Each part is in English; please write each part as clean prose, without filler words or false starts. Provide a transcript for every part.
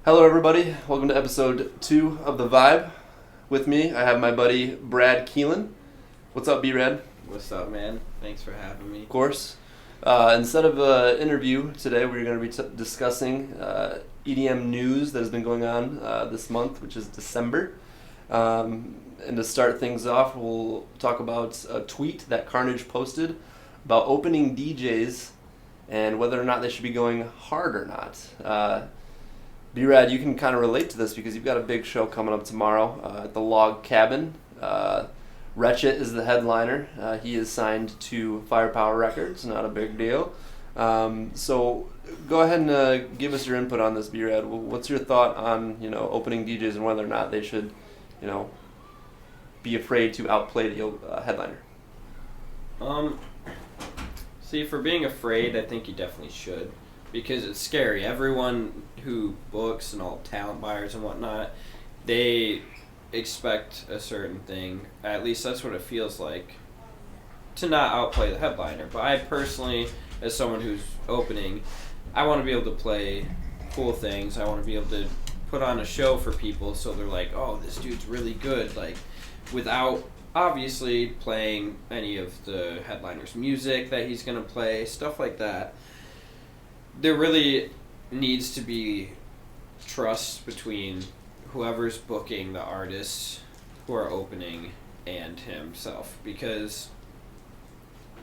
Hello, everybody. Welcome to episode 2 of The Vibe. With me, I have my buddy Brad Keelan. What's up, B-Rad? What's up, man? Thanks for having me. Of course. Instead of an interview today, we're going to be discussing EDM news that has been going on this month, which is December. And to start things off, we'll talk about a tweet that Carnage posted about opening DJs and whether or not they should be going hard or not. B-Rad, you can kind of relate to this because you've got a big show coming up tomorrow at the Log Cabin. Wretchet is the headliner. He is signed to Firepower Records, not a big deal. So go ahead and give us your input on this, B-Rad. What's your thought on opening DJs and whether or not they should be afraid to outplay the headliner? See, for being afraid, I think you definitely should. Because it's scary. Everyone who books and all talent buyers and whatnot, they expect a certain thing. At least that's what it feels like, to not outplay the headliner. But I personally, as someone who's opening, I want to be able to play cool things. I want to be able to put on a show for people so they're like, oh, this dude's really good. Like, without obviously playing any of the headliner's music that he's going to play, stuff like that. There really needs to be trust between whoever's booking the artists who are opening and himself, because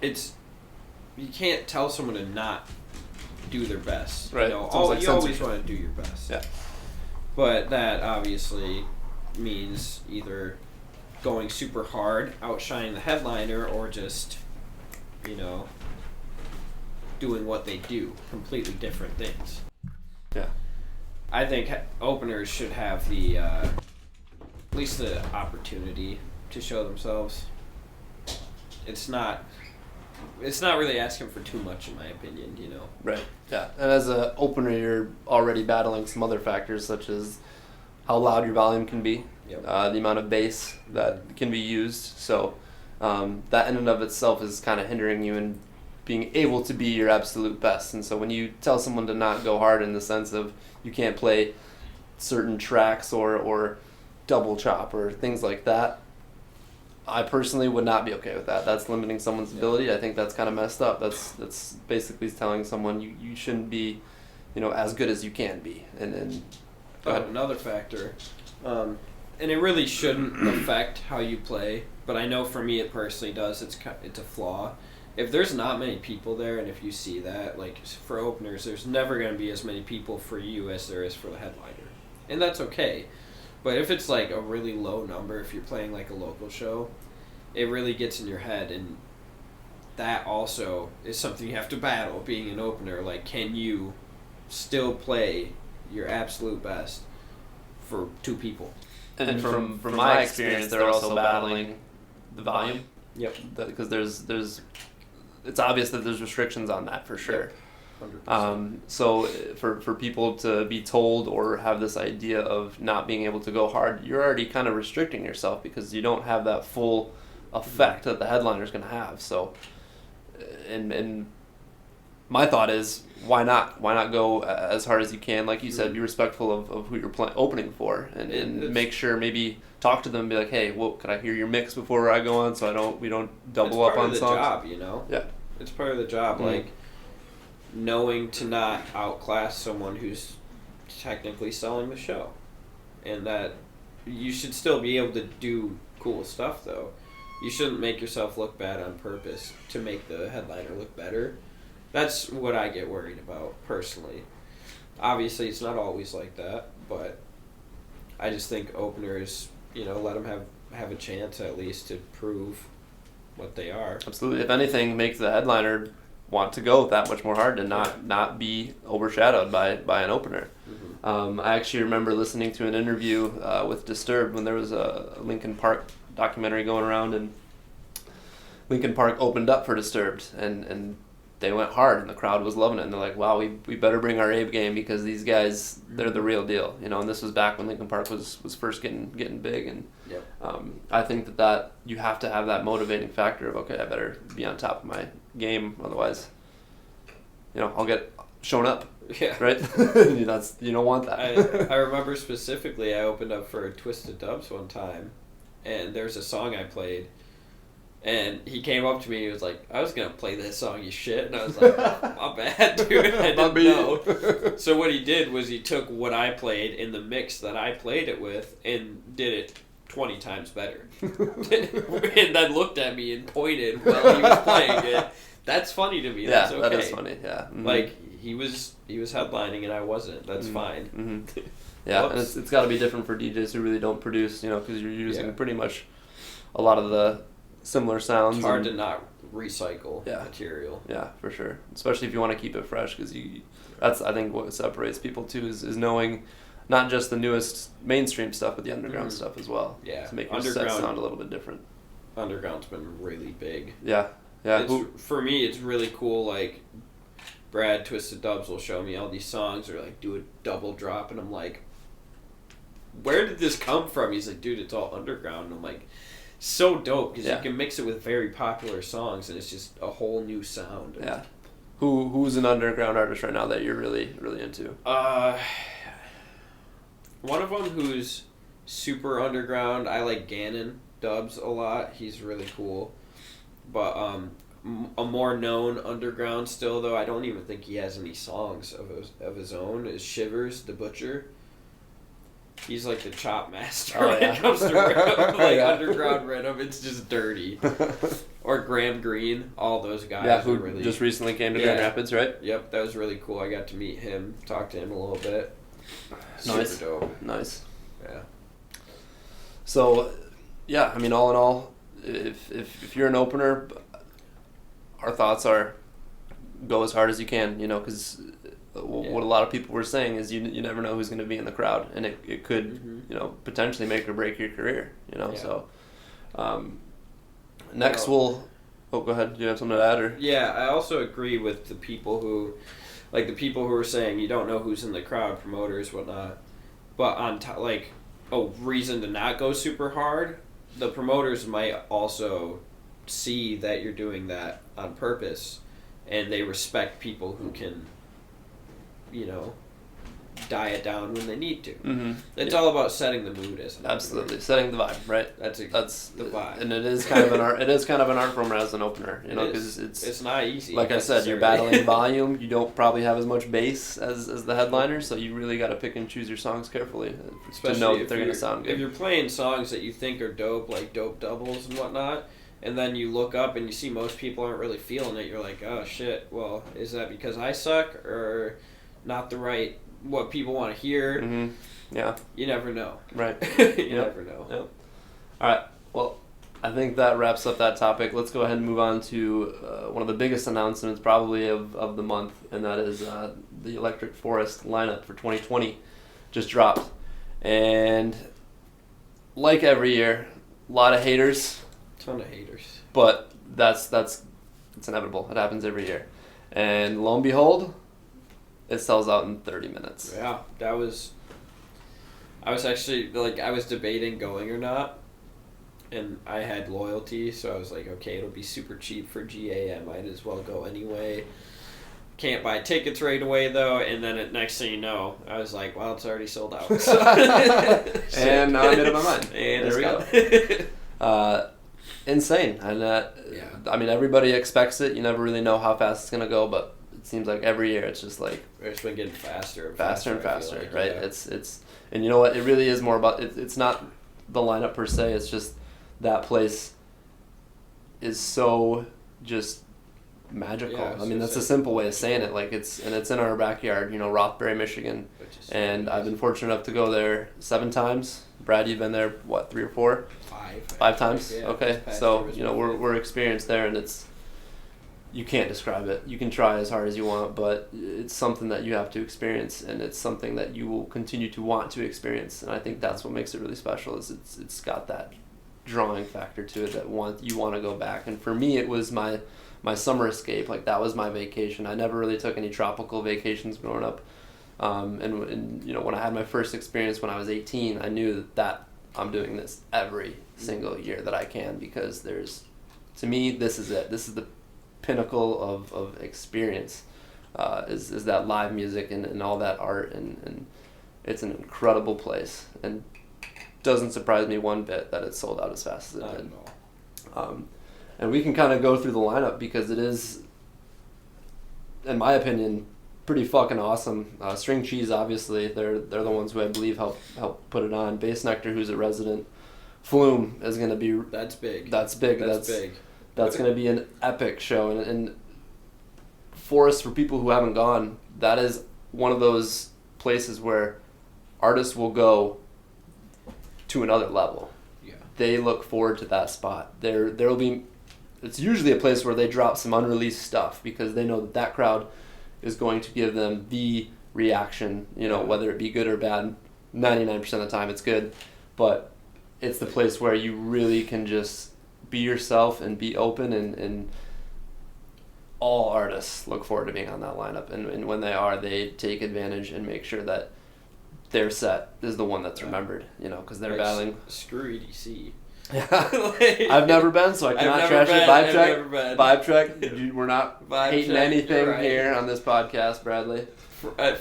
you can't tell someone to not do their best. Right. You Like always want to do your best. Yeah. But that obviously means either going super hard, outshining the headliner, or just, doing what they do, completely different things. Yeah. I think openers should have the at least the opportunity to show themselves. It's not really asking for too much, in my opinion. Right. Yeah. And as an opener, you're already battling some other factors such as how loud your volume can be, Yep. The amount of bass that can be used. So that in and of itself is kind of hindering you in being able to be your absolute best. And so when you tell someone to not go hard in the sense of you can't play certain tracks or double chop or things like that, I personally would not be okay with that. That's limiting someone's ability. I think that's kind of messed up. That's basically telling someone you shouldn't be, as good as you can be. And another factor, and it really shouldn't affect how you play, but I know for me it personally does. It's a flaw. If there's not many people there, and if you see that, like for openers, there's never going to be as many people for you as there is for the headliner. And that's okay. But if it's like a really low number, if you're playing like a local show, it really gets in your head. And that also is something you have to battle being an opener. Like, can you still play your absolute best for two people? And from my experience, they're also battling the volume. Yep. Because it's obvious that there's restrictions on that for sure. 100%. So for people to be told or have this idea of not being able to go hard, you're already kind of restricting yourself because you don't have that full effect that the headliner's going to have. So, and my thought is, why not? Why not go as hard as you can? Like you said, be respectful of who you're opening for, and make sure maybe talk to them and be like, hey, well, could I hear your mix before I go on so we don't double up on songs? It's part of the job, Yeah. It's part of the job, like knowing to not outclass someone who's technically selling the show, and that you should still be able to do cool stuff though. You shouldn't make yourself look bad on purpose to make the headliner look better. That's what I get worried about personally. Obviously, it's not always like that, but I just think openers, let them have a chance at least to prove what they are. Absolutely. If anything, make the headliner want to go that much more hard and not be overshadowed by an opener. Mm-hmm. I actually remember listening to an interview with Disturbed when there was a Linkin Park documentary going around, and Linkin Park opened up for Disturbed, and they went hard, and the crowd was loving it, and they're like, wow, we better bring our A game because these guys, they're the real deal, and this was back when Linkin Park was first getting big, and yep. I think that you have to have that motivating factor of, okay, I better be on top of my game, otherwise, I'll get shown up. Yeah. Right? You don't want that. I remember specifically I opened up for Twisted Dubs one time, and there's a song I played, and he came up to me and he was like, I was going to play this song, you shit. And I was like, my bad, dude. I didn't know. So what he did was he took what I played in the mix that I played it with and did it 20 times better. And then looked at me and pointed while he was playing it. That's funny to me. That's okay. That is funny, yeah. Mm-hmm. Like, he was headlining and I wasn't. That's fine. Mm-hmm. Yeah, and it's got to be different for DJs who really don't produce, because you're using pretty much a lot of the similar sounds. It's hard to not recycle material. Yeah, for sure. Especially if you want to keep it fresh, because that's, I think, what separates people too is knowing not just the newest mainstream stuff, but the underground stuff as well. Yeah, to make your set sound a little bit different. Underground's been really big. Yeah, yeah. For me, it's really cool. Like, Brad Twisted Dubs will show me all these songs, or like do a double drop, and I'm like, where did this come from? He's like, dude, it's all underground. And I'm like, so dope, because you can mix it with very popular songs, and it's just a whole new sound. Yeah. Who's an underground artist right now that you're really, really into? One of them who's super underground, I like Gannon Dubs a lot. He's really cool. But a more known underground still, though, I don't even think he has any songs of his own, is Shivers the Butcher. He's like the chop master when it comes to rhythm. Like, underground rhythm, it's just dirty. Or Graham Greene, all those guys. Yeah, who really, just recently came to Grand Rapids, right? Yep, that was really cool. I got to meet him, talk to him a little bit. Nice. Super dope. Nice. Yeah. So, yeah, I mean, all in all, if you're an opener, our thoughts are go as hard as you can, because what a lot of people were saying is you never know who's going to be in the crowd, and it could potentially make or break your career, so next we'll go ahead. Do you have something to add? Or I also agree with the people who are saying you don't know who's in the crowd, promoters, whatnot, but on a reason to not go super hard, the promoters might also see that you're doing that on purpose, and they respect people who can diet down when they need to. Mm-hmm. It's all about setting the mood, isn't it? Absolutely, setting the vibe, right? That's the vibe, and it is kind of an art. It is kind of an art form as an opener, because it's not easy. Like I said, you're battling volume. You don't probably have as much bass as the headliner, so you really got to pick and choose your songs carefully, especially to know that they're going to sound good. If you're playing songs that you think are dope, like dope doubles and whatnot, and then you look up and you see most people aren't really feeling it, you're like, oh shit. Well, is that because I suck or not the right? What people want to hear. Mm-hmm. Yeah. You never know. Right. You never know. Yep. All right. Well, I think that wraps up that topic. Let's go ahead and move on to one of the biggest announcements probably of the month, and that is the Electric Forest lineup for 2020 just dropped. And like every year, a lot of haters. Ton of haters. But it's inevitable. It happens every year. And lo and behold, it sells out in 30 minutes. Yeah, I was actually, I was debating going or not, and I had loyalty, so I was like, okay, it'll be super cheap for GA, I might as well go anyway. Can't buy tickets right away, though, and then next thing you know, I was like, well, it's already sold out. And now I made up my mind. And there we go. Insane. And I mean, everybody expects it. You never really know how fast it's going to go, but it seems like every year it's just like it's been getting faster and faster, like, right? Yeah. It's and you know what? It really is more about it's not the lineup per se. It's just that place is so just magical. Yeah, I mean, that's a simple way of saying it. Like it's in our backyard, Rothbury, Michigan, and I've been fortunate enough to go there 7 times. Brad, you've been there what, 3 or 4? 5 times. Yeah, okay, so we're experienced there, and you can't describe it. You can try as hard as you want, but it's something that you have to experience, and it's something that you will continue to want to experience. And I think that's what makes it really special. Is it's got that drawing factor to it that you want to go back. And for me, it was my summer escape. Like, that was my vacation. I never really took any tropical vacations growing up. And when I had my first experience when I was 18, I knew that I'm doing this every single year that I can, because to me, this is it. This is the pinnacle of experience. is that live music and all that art, and it's an incredible place, and doesn't surprise me one bit that it sold out as fast as it did. And we can kind of go through the lineup because it is, in my opinion, pretty fucking awesome. String Cheese, obviously, they're the ones who I believe help put it on. Bass Nectar, who's a resident. Flume is going to be... That's big. That's big. That's big. That's going to be an epic show. And Forest, for people who haven't gone, that is one of those places where artists will go to another level. Yeah. They look forward to that spot. There'll be... It's usually a place where they drop some unreleased stuff because they know that crowd is going to give them the reaction, whether it be good or bad. 99% of the time it's good, but it's the place where you really can just be yourself and be open, and all artists look forward to being on that lineup, and when they are, they take advantage and make sure that their set is the one that's remembered, because they're battling. Screw EDC. I've never been, so I cannot trash it. Vibe check. We're not hating anything here on this podcast, Bradley.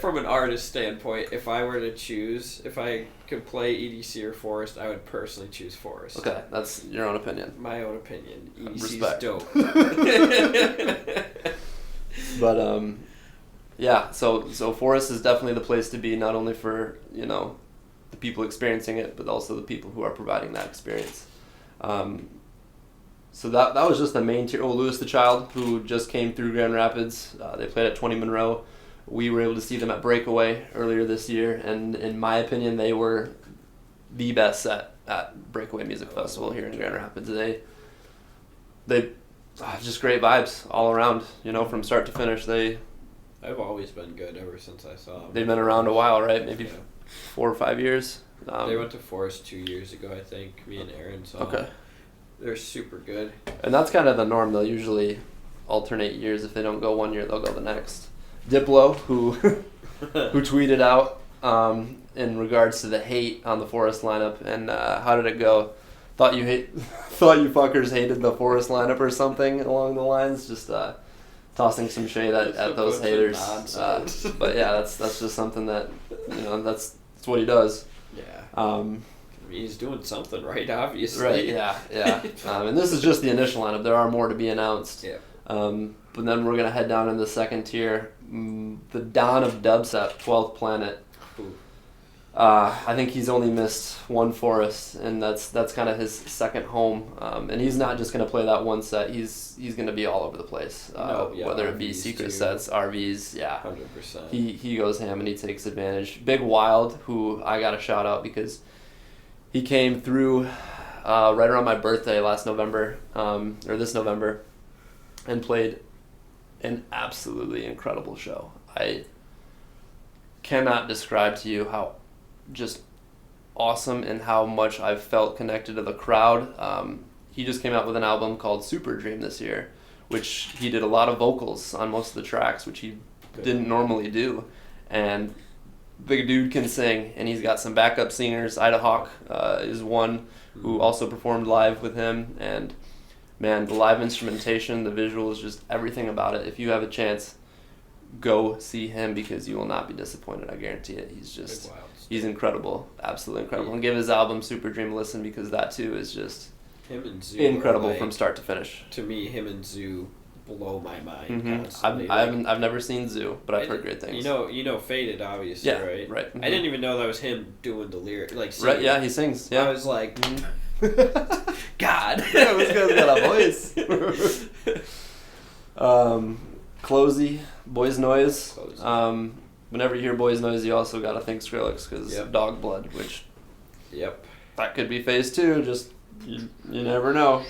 From an artist standpoint, if I were to choose, if I could play EDC or Forest, I would personally choose Forest. Okay, that's your own opinion. My own opinion. EDC's Respect. Dope. But yeah. So Forest is definitely the place to be, not only for the people experiencing it, but also the people who are providing that experience. So that was just the main tier. Oh, Lewis the Child, who just came through Grand Rapids. They played at 20 Monroe. We were able to see them at Breakaway earlier this year, and in my opinion, they were the best set at Breakaway Music Festival here in Grand Rapids. They just great vibes all around, from start to finish. They've always been good ever since I saw them. They've been around a while, right? Maybe 4 or 5 years. They went to Forest 2 years ago, I think. Me and Aaron saw them. They're super good. And that's kind of the norm. They'll usually alternate years. If they don't go one year, they'll go the next. Diplo, who tweeted out in regards to the hate on the Forest lineup, and how did it go? Thought you fuckers hated the Forest lineup or something along the lines. Just tossing some shade at those haters. But yeah, that's just something that that's what he does. Yeah. He's doing something right, obviously. Right. Yeah. And this is just the initial lineup. There are more to be announced. Yeah. But then we're gonna head down in the second tier. The Dawn of Dubstep, 12th Planet. I think he's only missed one Forest, and that's kind of his second home. And he's not just gonna play that one set. He's gonna be all over the place. Whether it be RVs secret too. sets, RVs, 100%. He goes ham and he takes advantage. Big Wild, who I got a shout out because he came through right around my birthday last November, or this November, and played an absolutely incredible show. I cannot describe to you how just awesome and how much I've felt connected to the crowd. He just came out with an album called Super Dream this year, which he did a lot of vocals on most of the tracks, which he didn't normally do. And the dude can sing, and he's got some backup singers. Ida Hawk is one who also performed live with him, and man, the live instrumentation, the visuals, just everything about it. If you have a chance, go see him because you will not be disappointed. I guarantee it. He's incredible, absolutely incredible. And give his album Super Dream a listen because that too is just him and Zoo incredible from start to finish. To me, him and Zoo blow my mind. Mm-hmm. Constantly. I've never seen Zoo, but I've heard great things. You know Faded, obviously, right? Right. Mm-hmm. I didn't even know that was him doing the lyrics, like singing. Right? Yeah, he sings. Yeah. I was like, God, yeah, this guy's got a voice. Closey, Boys Noise. Whenever you hear Boys Noise, you also gotta think Skrillex because Dog Blood, which that could be phase 2. Just you never know,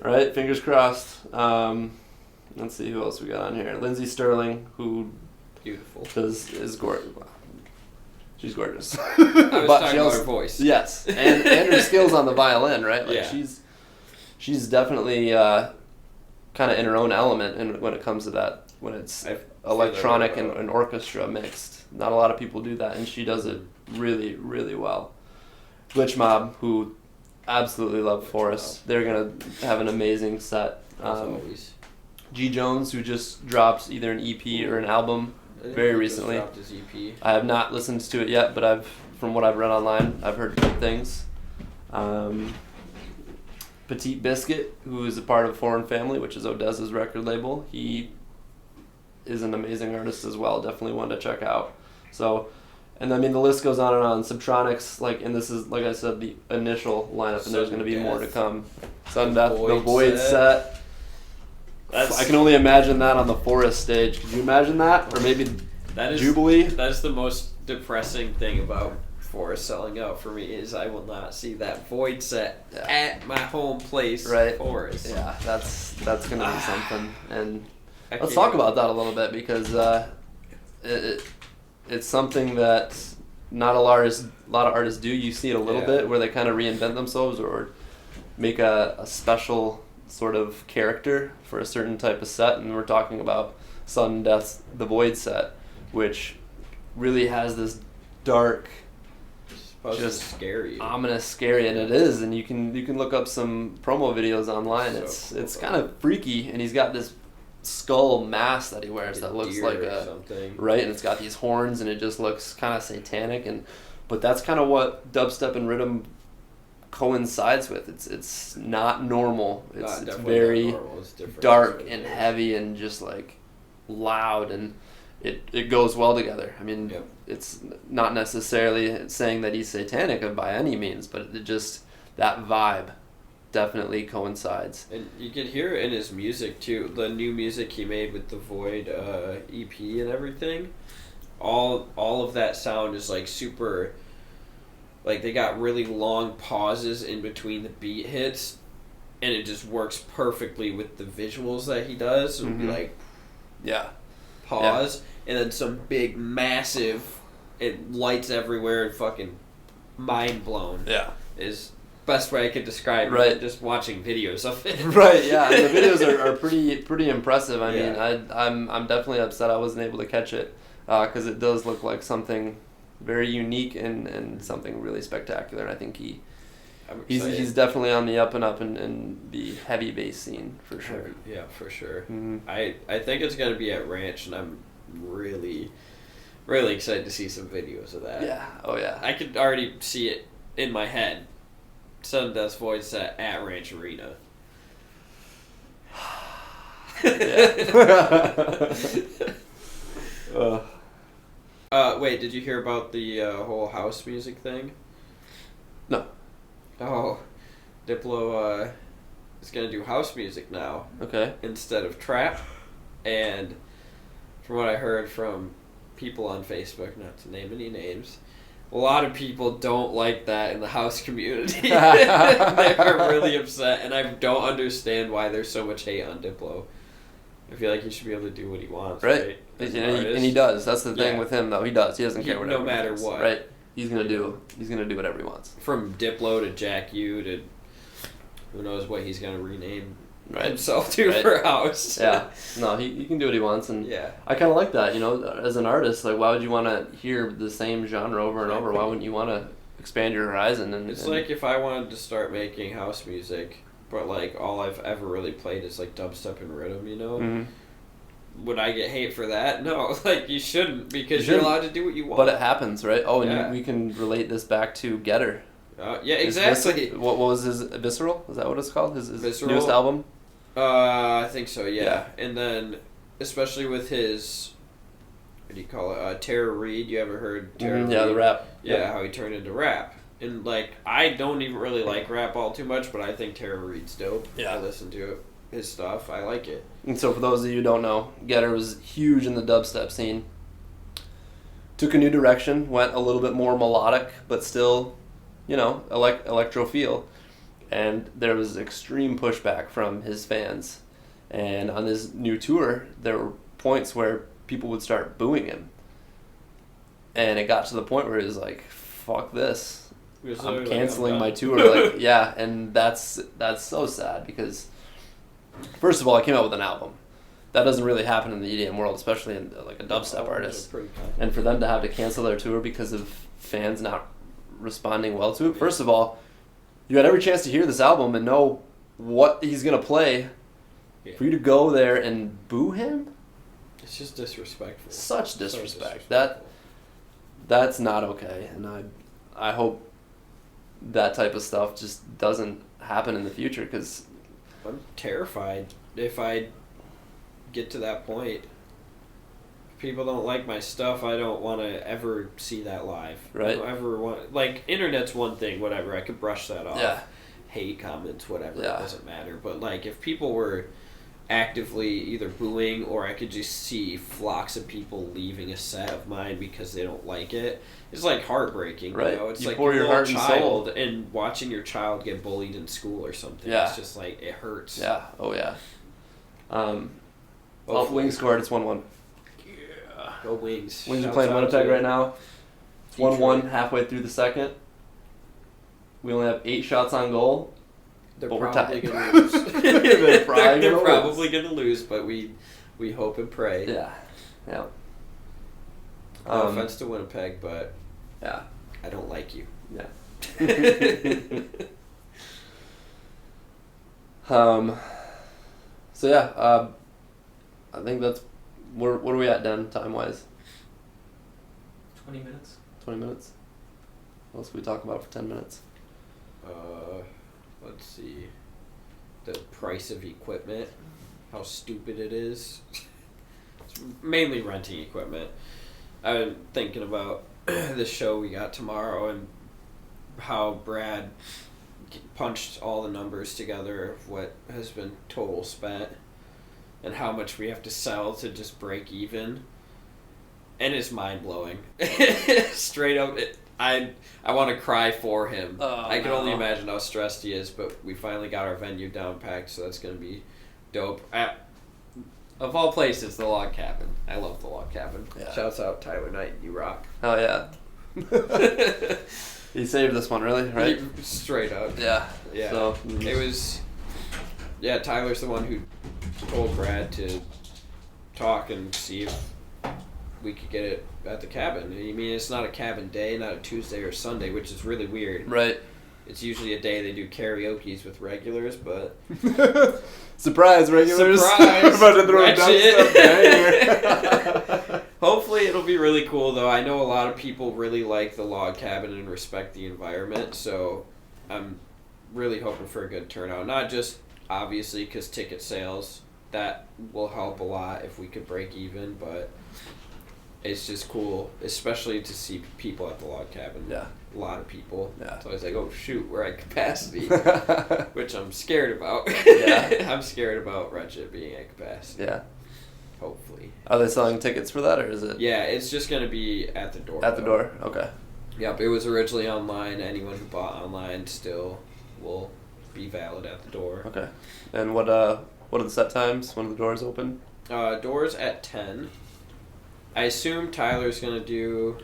right? Fingers crossed. Let's see who else we got on here. Lindsay Sterling, who is gorgeous. She's gorgeous. I was talking about her voice. Yes, and her skills on the violin, right? Like she's definitely kind of in her own element, and when it comes to that, when it's electronic and orchestra mixed, not a lot of people do that, and she does it really, really well. Glitch Mob, who absolutely love Forest, they're gonna have an amazing set. As always. G Jones, who just dropped either an EP or an album very recently. Just dropped his EP. I have not listened to it yet, but from what I've read online, I've heard good things. Petit Biscuit, who is a part of Foreign Family, which is Odessa's record label, he is an amazing artist as well. Definitely one to check out. So, and I mean the list goes on and on. Subtronics, and this is, like I said, the initial lineup, and there's going to be more to come. Sudden Death, the Void set. I can only imagine that on the Forest stage. Could you imagine that? Or maybe Jubilee? That's the most depressing thing about Forest selling out for me is I will not see that Void set at my home place, right. Forest. Yeah, that's going to be something. And let's talk about that a little bit because it's something that not a lot of artists do. You see it a little bit where they kind of reinvent themselves or make a special sort of character for a certain type of set, and we're talking about Sudden Death's The Void set, which really has this dark, just scary, ominous, scary, and it is. And you can look up some promo videos online. So it's kind of freaky, and he's got this skull mask that he wears that looks like right, and it's got these horns, and it just looks kind of satanic. But that's kind of what dubstep and rhythm coincides with. It's not normal. It's very dark and heavy and just like loud, and it goes well together. I mean, it's not necessarily saying that he's satanic by any means, but it just, that vibe definitely coincides. And you can hear it in his music too. The new music he made with the Void EP and everything, all of that sound is like super. Like, they got really long pauses in between the beat hits, and it just works perfectly with the visuals that he does. It would be like, pause, and then some big, massive, it lights everywhere and fucking mind blown. Yeah. Is best way I could describe it, just watching videos of it. Right, yeah. And the videos are pretty impressive. I mean, I'm definitely upset I wasn't able to catch it, because it does look like something very unique and something really spectacular. I think he's definitely on the up and up in the heavy bass scene for sure. Yeah, for sure. Mm-hmm. I think it's gonna be at Ranch, and I'm really, really excited to see some videos of that. Yeah. Oh yeah. I could already see it in my head. Sudden Death's Void set at Ranch Arena. Wait, did you hear about the whole house music thing? No. Oh, Diplo is going to do house music now. Okay. Instead of trap. And from what I heard from people on Facebook, not to name any names, a lot of people don't like that in the house community. They're really upset, and I don't understand why there's so much hate on Diplo. I feel like he should be able to do what he wants, right? And he does. That's the thing with him, though. He does. He doesn't care whatever. No matter what, right? He's gonna do whatever he wants. From Diplo to Jack U to who knows what he's gonna rename himself to for house. Yeah. No, he can do what he wants, and I kind of like that. You know, as an artist, like, why would you want to hear the same genre over and over? Why wouldn't you want to expand your horizon? It's like if I wanted to start making house music, but like all I've ever really played is like dubstep and rhythm, you know. Mm-hmm. Would I get hate for that? No, like you shouldn't, because you're allowed to do what you want. But it happens, right? Oh, and we can relate this back to Getter. Yeah, exactly. What was his Visceral? Is that what it's called? His newest album? I think so, yeah. And then, especially with his, what do you call it? Tara Reid. You ever heard Tara Reid? Yeah, the rap. Yeah, how he turned into rap. And, like, I don't even really like rap all too much, but I think Tara Reid's dope. Yeah. I listen to his stuff. I like it. And so for those of you who don't know, Getter was huge in the dubstep scene. Took a new direction, went a little bit more melodic, but still, you know, electro feel. And there was extreme pushback from his fans. And on this new tour, there were points where people would start booing him. And it got to the point where it was like, fuck this. I'm canceling my tour. Like, yeah, and that's so sad because, first of all, I came out with an album. That doesn't really happen in the EDM world, especially in like a dubstep artist. And for them to have to cancel their tour because of fans not responding well to it. First of all, you had every chance to hear this album and know what he's going to play Yeah. For you to go there and boo him, It's just disrespectful. such disrespect. So disrespectful. That's not okay, and I hope that type of stuff just doesn't happen in the future, because I'm terrified if I get to that point. If people don't like my stuff, I don't want to ever see that live. Right. I don't ever want, like, internet's one thing, whatever, I could brush that off. Yeah. Hate comments, whatever, Yeah. it doesn't matter. But, like, if people were actively either booing, or I could just see flocks of people leaving a set of mine because they don't like it, it's like heartbreaking. Right. You know? It's You like pour your little heart and child soul. and watching your child get bullied in school or something. Yeah. It's just like, it hurts. yeah, oh yeah. Off Hopefully. Wings scored. It's 1-1. Yeah. Go Wings. Wings are Shouts playing out Winnipeg to right now. It's Detroit. 1-1 halfway through the second. We only have 8 shots on goal. They're But we're probably tied. going to lose. They're probably probably gonna going to lose, but we hope and pray. Yeah, yeah. No offense to Winnipeg, but Yeah, I don't like you. yeah. So yeah, I think that's what are we at, Dan, time wise? 20 minutes. 20 minutes. What else can we talk about for 10 minutes? Let's see. The price of equipment, how stupid it is. It's mainly renting equipment. I'm thinking about the show we got tomorrow and how Brad punched all the numbers together of what has been total spent and how much we have to sell to just break even. And it's mind-blowing. Straight up, I want to cry for him. Oh, I can only no. imagine how stressed he is, but we finally got our venue down packed, so that's going to be dope. Of all places, the Log Cabin. I love the Log Cabin. Yeah. Shouts out Tyler Knight, you rock. Oh yeah. He saved this one, really, right? Straight up. Yeah. Yeah. So It was... Yeah, Tyler's the one who told Brad to talk and see if we could get it at the cabin. I mean, it's not a cabin day, not a Tuesday or Sunday, which is really weird. right. It's usually a day they do karaoke's with regulars, but... Surprise, regulars! Surprise! About to throw a Ratchet. dubstep banger. Hopefully it'll be really cool, though. I know a lot of people really like the Log Cabin and respect the environment, so I'm really hoping for a good turnout. Not just, obviously, because ticket sales, that will help a lot if we could break even, but it's just cool, especially to see people at the Log Cabin. Yeah. A lot of people. Yeah. So I was like, oh shoot, we're at capacity, which I'm scared about. Yeah. I'm scared about Ratchet being at capacity. Yeah. Hopefully. Are they selling tickets for that, or is it Yeah, it's just going to be at the door. at the though. door? Okay. Yep, it was originally online. Anyone who bought online still will be valid at the door. Okay. And what are the set times when the doors open? Doors at 10. I assume Tyler's going to do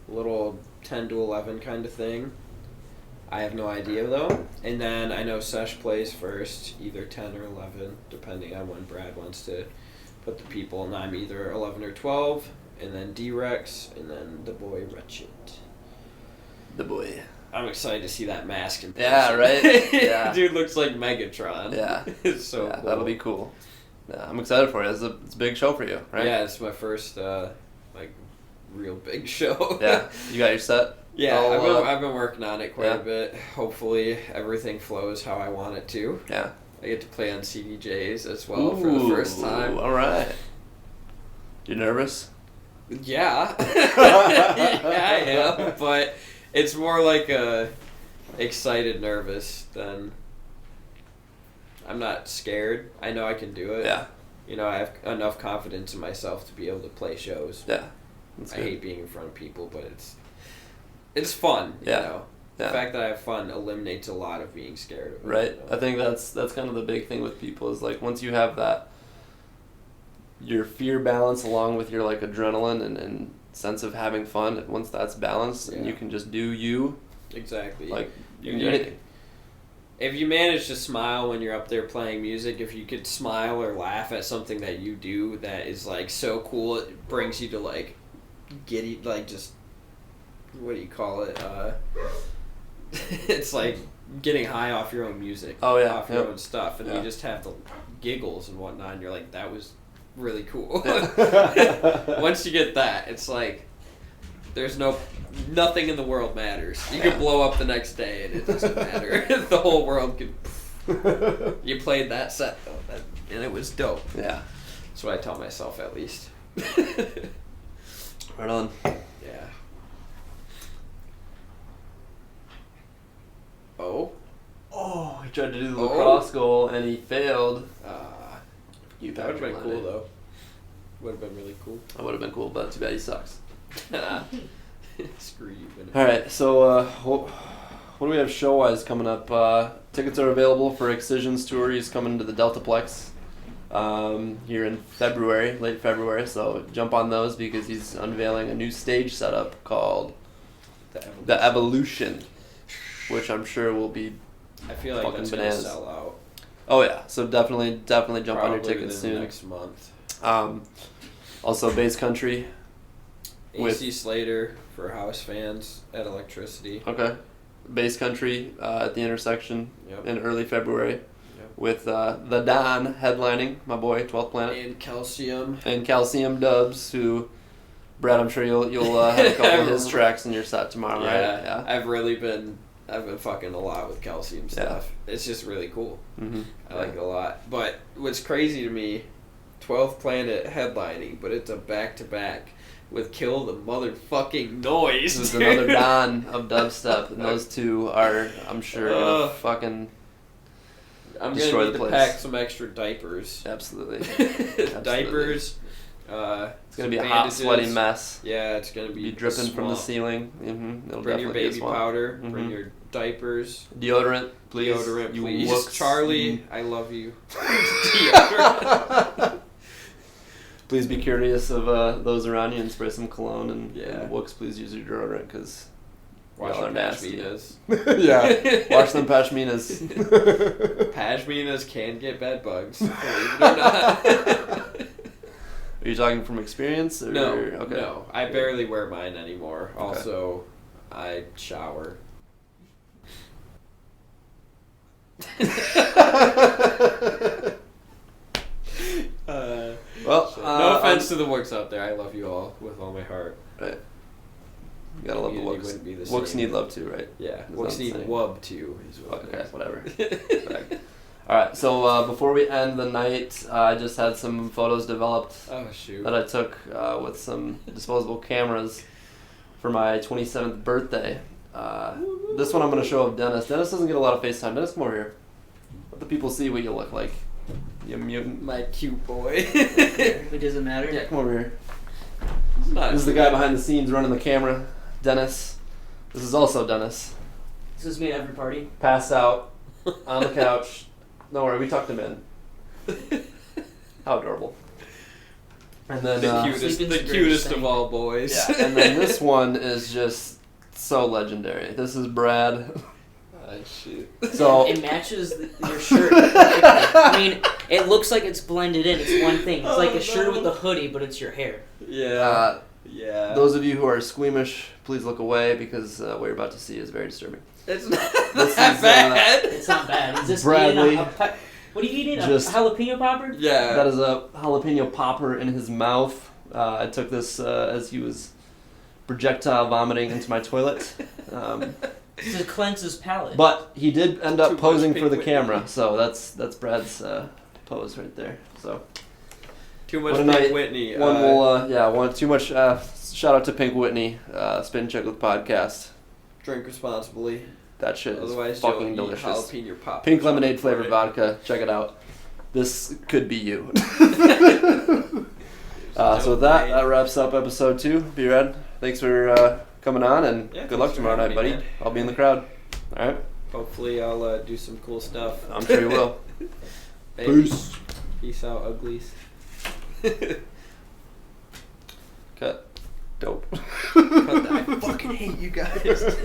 a little 10 to 11 kind of thing. I have no idea, though. And then I know Sesh plays first, either 10 or 11, depending on when Brad wants to put the people. And I'm either 11 or 12, and then D-Rex, and then the boy Ratchet. The boy. I'm excited to see that mask in person. Yeah, right? Yeah. Dude looks like Megatron. Yeah. It's so yeah, cool. that'll be cool. Yeah, I'm excited for it. It's a big show for you, right? Yeah, it's my first, real big show. Yeah. You got your set? Yeah, all, I've been working on it quite yeah. a bit. Hopefully everything flows how I want it to. Yeah. I get to play on CDJs as well for the first time. All right. You nervous? Yeah. Yeah, I am, but it's more like a excited nervous than I'm not scared. I know I can do it. Yeah. You know, I have enough confidence in myself to be able to play shows. Yeah. That's I good. hate being in front of people, but it's fun. Yeah. You know, Yeah. the fact that I have fun eliminates a lot of being scared of it. Right. You know? I think that's kind of the big thing with people is like once you have that your fear balance along with your like adrenaline and sense of having fun, once that's balanced and Yeah. you can just do you, Exactly. like you can If do anything. If you manage to smile when you're up there playing music, if you could smile or laugh at something that you do that is like so cool, it brings you to like giddy, like just what do you call it? it's like getting high off your own music. Oh, yeah. Off your Yep. own stuff, and Yeah. you just have the giggles and whatnot. And you're like, that was really cool. Yeah. Once you get that, it's like there's nothing in the world matters. You Yeah. could blow up the next day, and it doesn't matter. The whole world could. You played that set though, and it was dope. Yeah. That's what I tell myself, at least. Right on. Yeah. Oh. Oh, he tried to do the Oh. lacrosse goal and he failed. You That would have been Patrick cool Linus. though. Would have been really cool. That would have been cool, but too bad he sucks. Screw you. All right, so what do we have show-wise coming up? Tickets are available for Excision's tour. He's coming to the Deltaplex here in February, late February. So jump on those because he's unveiling a new stage setup called The Evolution, which I'm sure will be. I feel like fucking that's bananas. gonna sell out. Oh yeah, so definitely jump on your Probably tickets within the soon. next month. Also, Bass Country. With- AC Slater for house fans at Electricity. Okay. Bass Country at the intersection Yep. in early February Yep. with the Don headlining, my boy, 12th Planet, And Calcium. and Calcium Dubs, who, Brad, I'm sure you'll have a couple of his tracks in your set tomorrow, right? Yeah. I've been fucking a lot with Calcium stuff. It's just really cool. Mm-hmm. I like it a lot. But what's crazy to me, 12th Planet headlining, but it's a back-to-back with Kill the Motherfucking Noise. This is another Don of dubstep, and those two are, I'm sure, gonna fucking I'm destroy gonna the need to place. pack some extra diapers. absolutely. Diapers. It's gonna be a hot, sweaty mess. Yeah, it's gonna Be be dripping from the swamp. ceiling. Mm-hmm. It'll Bring your definitely be a baby swamp. powder. Mhm. Bring your diapers. Deodorant, please. Deodorant, You please. looks- Charlie, I love you. Deodorant. Please be courteous of those around you and spray some cologne. And Wooks, please use your deodorant because Wash y'all your are nasty. pashminas. Yeah, wash them pashminas. Pashminas can get bed bugs. Believe it or not. Are you talking from experience? Or? No, Okay. no. I barely wear mine anymore. Okay. Also, I shower. Well, no offense to the Wooks out there. I love you all with all my heart. Right. You gotta love the Community Wooks. wouldn't be the Wooks same. need love too, right? Yeah, Is Wooks that need insane? wub too. Is what it Okay, is. whatever. Right. All right. So before we end the night, I just had some photos developed Oh shoot. that I took with some disposable cameras for my 27th birthday. This one I'm going to show of Dennis. Dennis doesn't get a lot of FaceTime. Dennis, come over here. Let the people see what you look like. You mutant. My cute boy. It doesn't matter. Yeah, come over here. It's not This is the guy behind the scenes running the camera, Dennis. This is also Dennis. This is me at every party. Passed out on the couch. Don't worry, we tucked him in. How adorable. And then the cutest, Sleeping's the the greatest cutest thing. of all boys. yeah, and then this one is just so legendary. This is Brad. Shit. So It matches your shirt perfectly. I mean, it looks like it's blended in. It's one thing. It's like a shirt with a hoodie, but it's your hair. Yeah. Yeah. those of you who are squeamish, please look away because what you're about to see is very disturbing. It's not This that is, bad. It's not bad. Is this Bradley. eating what are you eating? Just- A jalapeno popper? Yeah. That is a jalapeno popper in his mouth. I took this as he was projectile vomiting into my toilet. To cleanse his palate. But he did end up Too much posing Pink for the Whitney. camera, so that's Brad's pose right there. So Too much what a Pink night. Whitney. one will one too much. Shout out to Pink Whitney, Spin Check with Podcast. Drink responsibly. That shit is Otherwise, fucking you'll eat delicious. jalapeno poppers. Pink lemonade flavored vodka. Check it out. This could be you. So with that wraps up episode 2. B-Red, thanks for coming on, and Yeah, good luck thanks for tomorrow night, having me, buddy. man. I'll be in the crowd. All right. Hopefully, I'll do some cool stuff. I'm sure you will. Baby. Peace. Peace out, uglies. Cut. Dope. I fucking hate you guys.